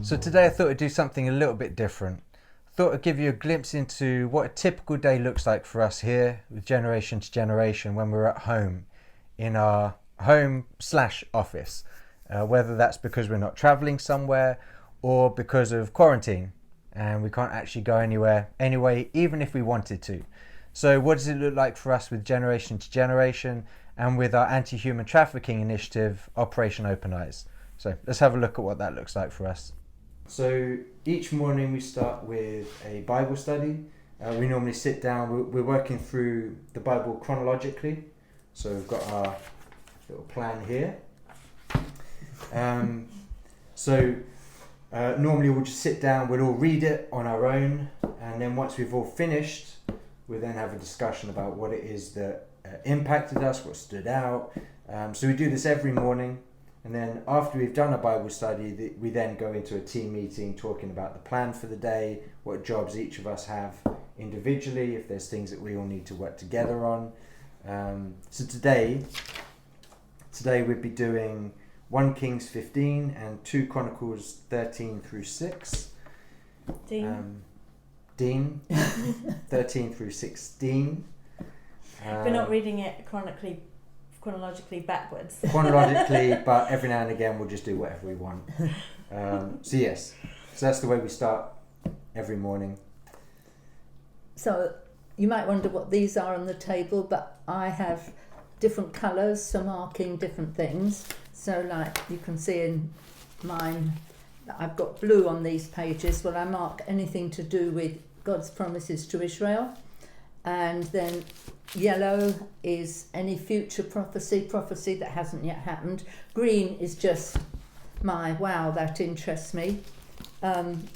So today I thought I'd do something a little bit different. Thought I'd give you a glimpse into what a typical day looks like for us here with Generation to Generation when we're at home, in our home/office, whether that's because we're not travelling somewhere or because of quarantine and we can't actually go anywhere anyway, even if we wanted to. So what does it look like for us with Generation to Generation and with our anti-human trafficking initiative, Operation Open Eyes? So let's have a look at what that looks like for us. So each morning we start with a Bible study. We normally sit down, we're working through the Bible chronologically. So we've got our little plan here. Normally we'll just sit down, we'll all read it on our own, and then once we've all finished, we'll then have a discussion about what it is that impacted us, what stood out. So we do this every morning. And then after we've done a Bible study, we then go into a team meeting talking about the plan for the day, what jobs each of us have individually, if there's things that we all need to work together on. So today we'd be doing 1 Kings 15 and 2 Chronicles 13 through 6. Dean. 13 through 16. We're not reading it chronologically backwards. Chronologically, but every now and again we'll just do whatever we want. So that's the way we start every morning. So you might wonder what these are on the table, but I have different colours for marking different things. So like you can see in mine, I've got blue on these pages. Well, I mark anything to do with God's promises to Israel. And then yellow is any future prophecy that hasn't yet happened. Green is just wow, that interests me.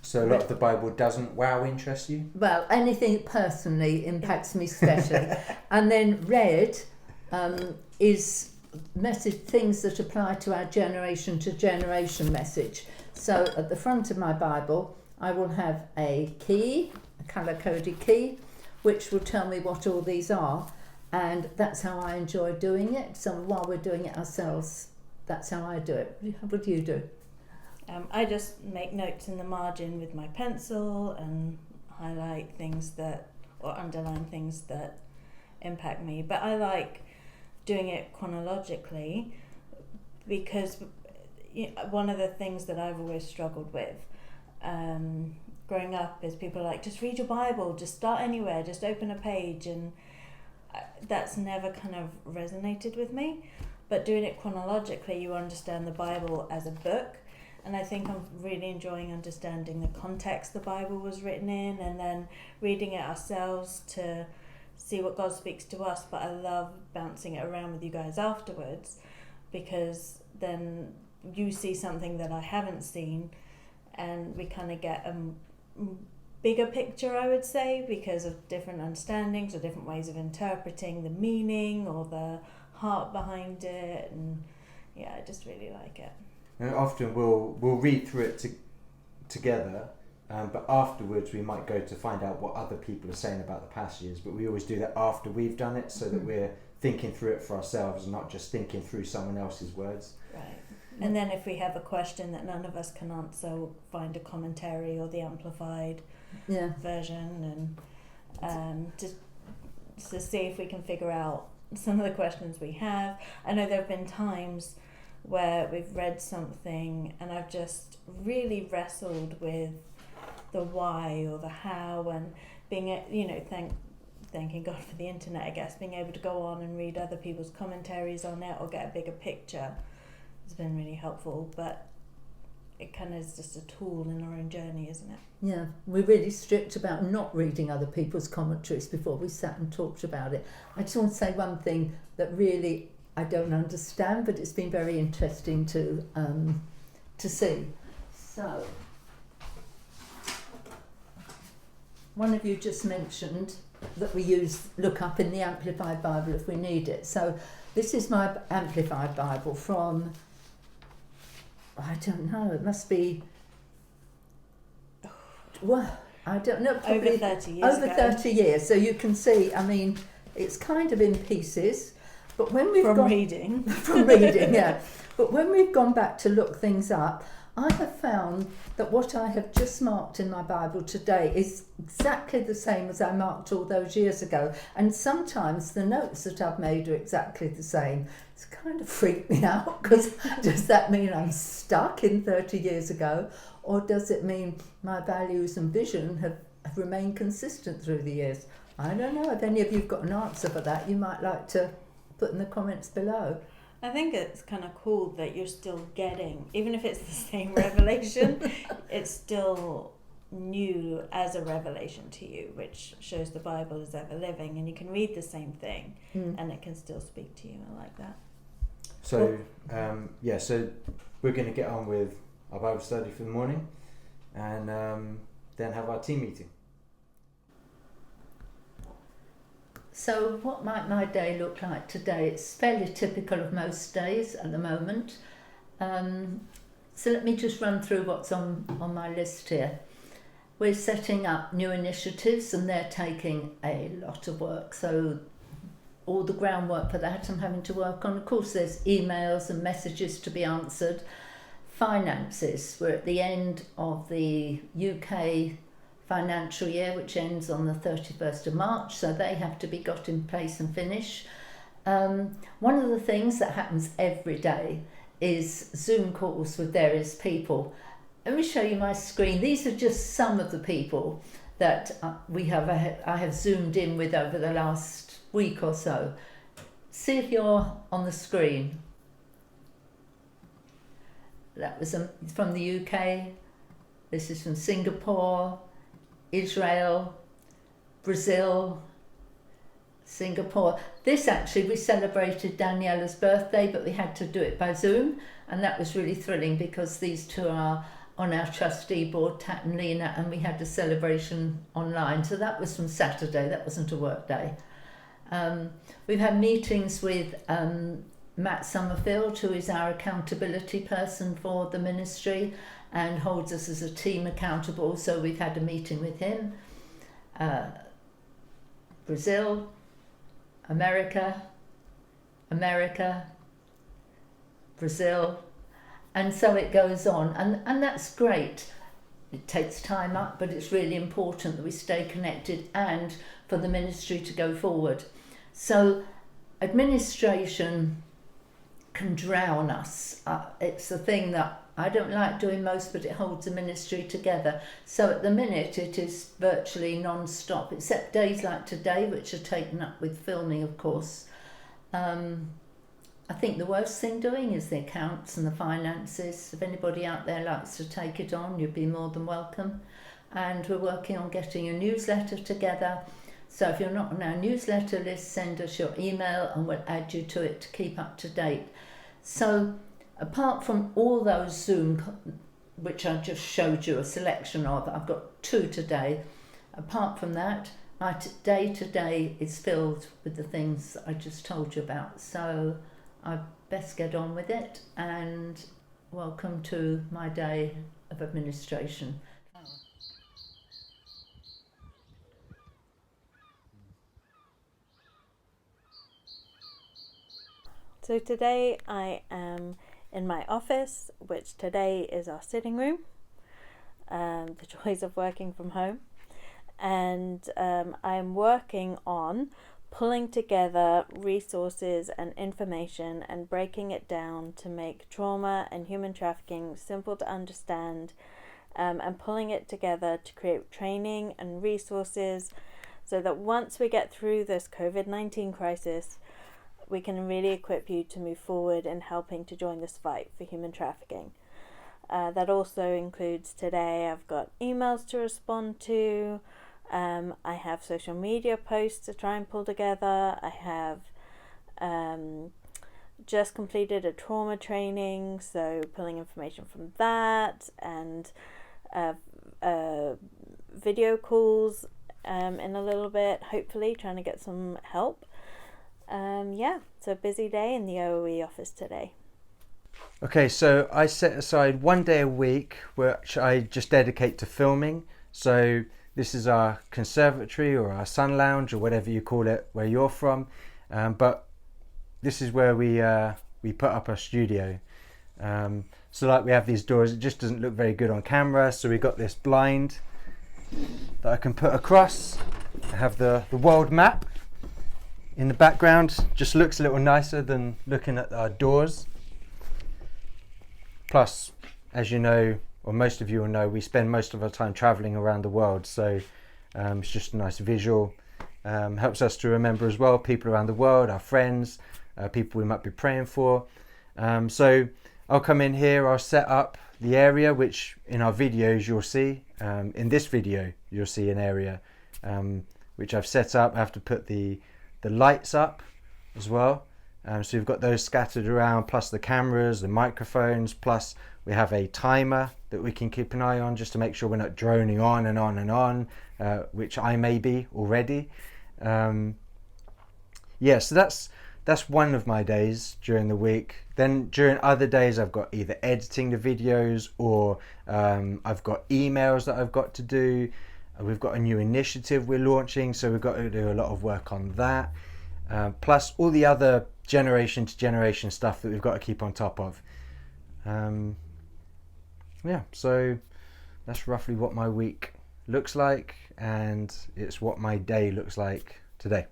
So a lot of the Bible doesn't interest you? Well, anything personally impacts me especially. And then red is things that apply to our generation to generation message. So at the front of my Bible, I will have a key, a colour-coded key, which will tell me what all these are, and that's how I enjoy doing it. So while we're doing it ourselves, that's how I do it. What do you do? I just make notes in the margin with my pencil and highlight things or underline things that impact me. But I like doing it chronologically because one of the things that I've always struggled with growing up is people are like, just read your Bible, just start anywhere, just open a page, and that's never kind of resonated with me. But doing it chronologically, you understand the Bible as a book, and I think I'm really enjoying understanding the context the Bible was written in, and then reading it ourselves to see what God speaks to us. But I love bouncing it around with you guys afterwards, because then you see something that I haven't seen, and we kind of get a bigger picture, I would say, because of different understandings or different ways of interpreting the meaning or the heart behind it. And I just really like it. And often we'll read through it together, but afterwards we might go to find out what other people are saying about the passages, but we always do that after we've done it, so that we're thinking through it for ourselves and not just thinking through someone else's words. Right. And then if we have a question that none of us can answer, we'll find a commentary or the amplified version, and just to see if we can figure out some of the questions we have. I know there have been times where we've read something and I've just really wrestled with the why or the how, and being, thanking God for the internet, I guess, being able to go on and read other people's commentaries on it or get a bigger picture. It's been really helpful, but it kind of is just a tool in our own journey, isn't it? Yeah, we're really strict about not reading other people's commentaries before we sat and talked about it. I just want to say one thing that really I don't understand, but it's been very interesting to see. So, one of you just mentioned that we look up in the Amplified Bible if we need it. So this is my Amplified Bible from, I don't know, it must be, well, I don't know, probably over 30 years over 30 years. So you can see, I mean, it's kind of in pieces, but when we've from reading, yeah. But when we've gone back to look things up, I have found that what I have just marked in my Bible today is exactly the same as I marked all those years ago. And sometimes the notes that I've made are exactly the same. It's kind of freaked me out, because does that mean I'm stuck in 30 years ago? Or does it mean my values and vision have remained consistent through the years? I don't know. If any of you've got an answer for that, you might like to put in the comments below. I think it's kind of cool that you're still getting, even if it's the same revelation, it's still new as a revelation to you, which shows the Bible is ever living, and you can read the same thing and it can still speak to you. I like that. So, so we're going to get on with our Bible study for the morning, and then have our team meeting. So what might my day look like today? It's fairly typical of most days at the moment. So let me just run through what's on my list here. We're setting up new initiatives, and they're taking a lot of work. So all the groundwork for that I'm having to work on. Of course, there's emails and messages to be answered. Finances. We're at the end of the UK financial year, which ends on the 31st of March, so they have to be got in place and finished. One of the things that happens every day is Zoom calls with various people. Let me show you my screen. These are just some of the people that I have zoomed in with over the last week or so. See if you're on the screen. That was from the UK. This is from Singapore, Israel, Brazil, Singapore. This actually, we celebrated Daniella's birthday, but we had to do it by Zoom, and that was really thrilling because these two are on our trustee board, Tat and Lena, and we had a celebration online. So that was from Saturday, that wasn't a work day. We've had meetings with Matt Summerfield, who is our accountability person for the ministry and holds us as a team accountable, so we've had a meeting with him. Brazil, America, Brazil, and so it goes on, and that's great. It takes time up, but it's really important that we stay connected and for the ministry to go forward. So administration can drown us. It's the thing that I don't like doing most, but it holds the ministry together. So at the minute it is virtually non-stop, except days like today, which are taken up with filming, of course. I think the worst thing doing is the accounts and the finances. If anybody out there likes to take it on, you'd be more than welcome. And we're working on getting a newsletter together. So if you're not on our newsletter list, send us your email and we'll add you to it to keep up to date. So apart from all those Zoom, which I just showed you a selection of, I've got 2 today. Apart from that, my day today is filled with the things that I just told you about. So I best get on with it, and welcome to my day of administration. So today I am in my office, which today is our sitting room, the joys of working from home, and I'm working on pulling together resources and information and breaking it down to make trauma and human trafficking simple to understand, and pulling it together to create training and resources so that once we get through this COVID-19 crisis, we can really equip you to move forward in helping to join this fight for human trafficking. That also includes today I've got emails to respond to, I have social media posts to try and pull together, I have just completed a trauma training, so pulling information from that, and video calls in a little bit, hopefully trying to get some help. So a busy day in the OOE office today. Okay, so I set aside 1 day a week which I just dedicate to filming. So this is our conservatory or our sun lounge or whatever you call it where you're from, but this is where we put up our studio. So like we have these doors, it just doesn't look very good on camera, so we got this blind that I can put across. I have the world map in the background, just looks a little nicer than looking at our doors. Plus, as you know, or most of you will know, we spend most of our time traveling around the world, so it's just a nice visual. Helps us to remember as well people around the world, our friends, people we might be praying for. So I'll come in here, I'll set up the area, which in our videos you'll see. In this video you'll see an area which I've set up. I have to put the lights up as well. So we've got those scattered around, plus the cameras, the microphones, plus we have a timer that we can keep an eye on just to make sure we're not droning on and on and on, which I may be already. Yeah, so that's one of my days during the week. Then during other days I've got either editing the videos or I've got emails that I've got to do. We've got a new initiative we're launching, so we've got to do a lot of work on that. Plus all the other generation to generation stuff that we've got to keep on top of. Yeah, so that's roughly what my week looks like, and it's what my day looks like today.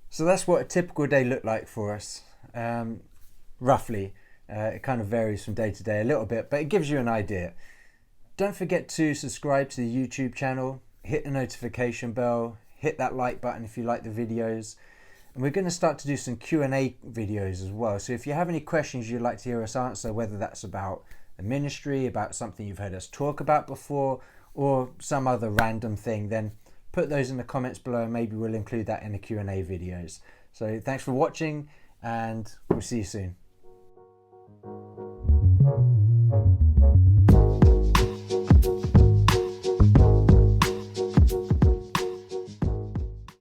So that's what a typical day looked like for us, roughly. It kind of varies from day to day a little bit, but it gives you an idea. Don't forget to subscribe to the YouTube channel, hit the notification bell, hit that like button if you like the videos. And we're going to start to do some Q&A videos as well. So if you have any questions you'd like to hear us answer, whether that's about the ministry, about something you've heard us talk about before, or some other random thing, then put those in the comments below and maybe we'll include that in the Q&A videos. So thanks for watching and we'll see you soon.